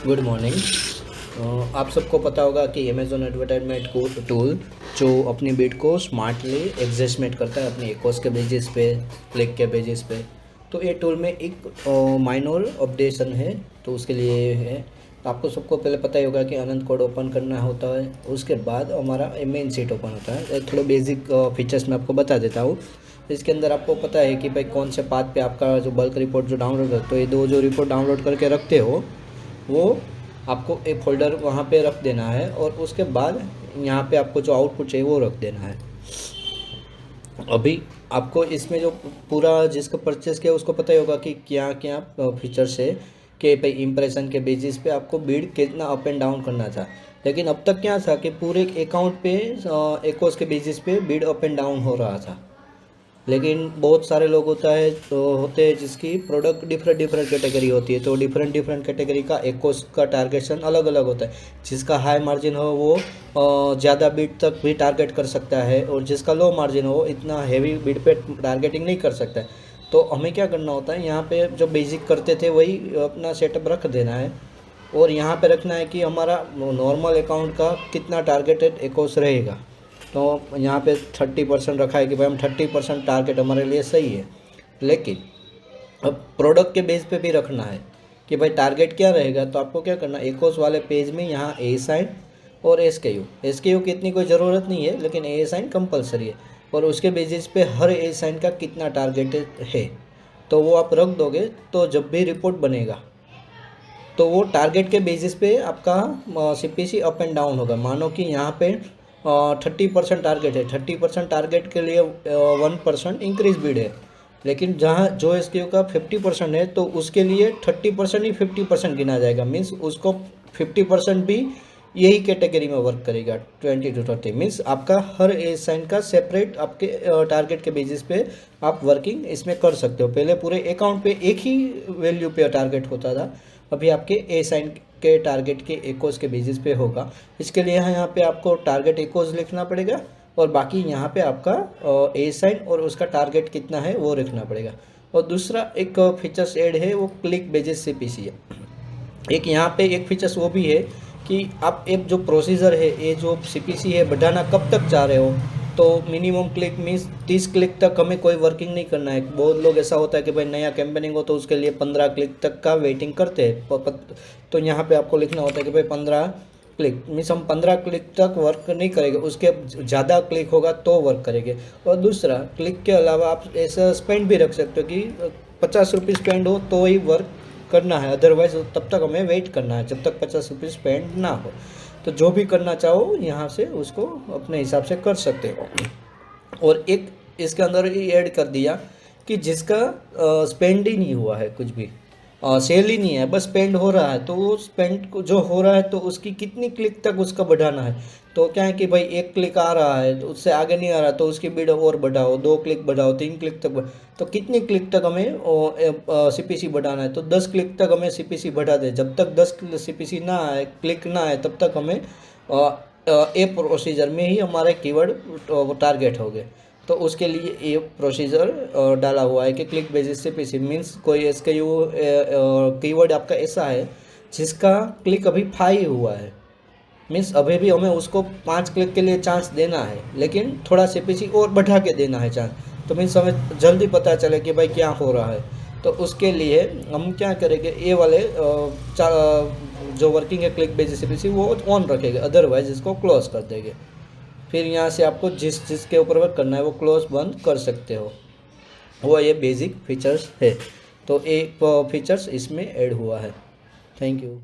Good morning. आप सबको पता होगा कि अमेज़ॉन एडवर्टाइजमेंट को टूल जो अपनी बिड को स्मार्टली एडजस्टमेंट करता है अपनी एक्वस के बेसिस पे, क्लिक के बेसिस पे। तो ये टूल में एक माइनर अपडेशन है, तो उसके लिए है। तो आपको सबको पहले पता ही होगा कि अनंत कोड ओपन करना होता है, उसके बाद हमारा मेन सीट ओपन होता है। थोड़े बेसिक फीचर्स मैं आपको बता देता हूँ। इसके अंदर आपको पता है कि भाई कौन से पाथ पे आपका जो बल्क रिपोर्ट जो डाउनलोड करते हो, तो ये दो जो रिपोर्ट डाउनलोड करके रखते हो वो आपको एक फ़ोल्डर वहाँ पे रख देना है, और उसके बाद यहाँ पे आपको जो आउटपुट चाहिए वो रख देना है। अभी आपको इसमें जो पूरा जिसका परचेस किया उसको पता ही होगा कि क्या क्या फीचर्स है, कि भाई इम्प्रेशन के बेसिस पे आपको बिड कितना अप एंड डाउन करना था। लेकिन अब तक क्या था कि पूरे अकाउंट पे एक्वस के बेसिस पे बिड अप एंड डाउन हो रहा था। लेकिन बहुत सारे लोग होते हैं जिसकी प्रोडक्ट डिफरेंट डिफरेंट कैटेगरी होती है, तो डिफरेंट डिफरेंट कैटेगरी का एक्वस का टारगेशन अलग अलग होता है। जिसका हाई मार्जिन हो वो ज़्यादा बिड तक भी टारगेट कर सकता है, और जिसका लो मार्जिन हो वो इतना हैवी बिड पे टारगेटिंग नहीं कर सकता है। तो हमें क्या करना होता है, यहाँ पे जो बेसिक करते थे वही अपना सेटअप रख देना है, और यहाँ पे रखना है कि हमारा नॉर्मल अकाउंट का कितना टारगेटेड एक्वस रहेगा। तो यहाँ पे 30% रखा है कि भाई हम 30% टारगेट हमारे लिए सही है। लेकिन अब प्रोडक्ट के बेस पे भी रखना है कि भाई टारगेट क्या रहेगा। तो आपको क्या करना है, एक्वस वाले पेज में यहाँ ए साइन और एस के यू की इतनी कोई ज़रूरत नहीं है, लेकिन ए साइन कंपलसरी है, और उसके बेसिस पे हर ए साइन का कितना टारगेट है तो वो आप रख दोगे। तो जब भी रिपोर्ट बनेगा तो वो टारगेट के बेसिस पे आपका सीपीसी अप एंड डाउन होगा। मानो कि यहाँ पे 30% टारगेट है, 30% टारगेट के लिए 1% इंक्रीज बिड है। लेकिन जहाँ जो एसक्यू का 50% है तो उसके लिए 30% ही 50% गिना जाएगा। मीन्स उसको 50% भी यही कैटेगरी में वर्क करेगा। 20 to 30 मीन्स आपका हर ए साइन का सेपरेट आपके टारगेट के बेसिस पे आप वर्किंग इसमें कर सकते हो। पहले पूरे अकाउंट पे एक ही वैल्यू पे टारगेट होता था, अभी आपके ए साइन के टारगेट के एक्वस के बेसिस पे होगा। इसके लिए यहाँ पे आपको टारगेट एक्वस लिखना पड़ेगा, और बाकी यहाँ पे आपका ए साइन और उसका टारगेट कितना है वो लिखना पड़ेगा। और दूसरा एक फीचर्स ऐड है, वो क्लिक बेसिस सीपीसी है। एक यहाँ पे एक फीचर्स वो भी है कि आप एक जो प्रोसीजर है, ये जो सीपीसी है बढ़ाना कब तक चाह रहे हो। तो मिनिमम क्लिक मीन्स 30 क्लिक तक हमें कोई वर्किंग नहीं करना है। बहुत लोग ऐसा होता है कि भाई नया कैंपेनिंग हो तो उसके लिए 15 क्लिक तक का वेटिंग करते हैं। तो यहाँ पे आपको लिखना होता है कि भाई 15 क्लिक मीन्स हम 15 क्लिक तक वर्क नहीं करेंगे, उसके ज़्यादा क्लिक होगा तो वर्क करेंगे। और दूसरा, क्लिक के अलावा आप ऐसा स्पेंड भी रख सकते हो कि 50 रुपये स्पेंड हो तो ही वर्क करना है, अदरवाइज तब तक हमें वेट करना है जब तक 50 रुपये स्पेंड ना हो। तो जो भी करना चाहो यहाँ से उसको अपने हिसाब से कर सकते हो। और एक इसके अंदर ये ऐड कर दिया कि जिसका स्पेंड ही नहीं हुआ है, कुछ भी सेल ही नहीं है, बस स्पेंड हो रहा है, तो वो स्पेंड जो हो रहा है तो उसकी कितनी क्लिक तक उसका बढ़ाना है। तो क्या है कि भाई 1 क्लिक आ रहा है तो उससे आगे नहीं आ रहा, तो उसकी बिड और बढ़ाओ, 2 क्लिक बढ़ाओ, 3 क्लिक तक तो कितनी क्लिक तक हमें सीपीसी बढ़ाना है। तो 10 क्लिक तक हमें सीपीसी बढ़ा दे। जब तक 10 सीपीसी ना आए, क्लिक ना आए, तब तक हमें ए प्रोसीजर में ही हमारे कीवर्ड टारगेट हो गए। तो उसके लिए ये प्रोसीजर डाला हुआ है कि क्लिक बेसिस सीपीसी मीन्स कोई एसकेयू कीवर्ड आपका ऐसा है जिसका क्लिक अभी 5 हुआ है, मीन्स अभी भी हमें उसको 5 क्लिक के लिए चांस देना है, लेकिन थोड़ा सीपीसी और बढ़ा के देना है चांस। तो मीन्स हमें जल्दी पता चले कि भाई क्या हो रहा है। तो उसके लिए हम क्या करेंगे, ये वाले जो वर्किंग है क्लिक बेसिस सीपीसी वो ऑन रखेंगे, अदरवाइज इसको क्लोज कर देंगे। फिर यहाँ से आपको जिसके ऊपर वर्क करना है वो क्लोज बंद कर सकते हो। वो ये बेसिक फीचर्स है। तो एक फीचर्स इसमें ऐड हुआ है। Thank you.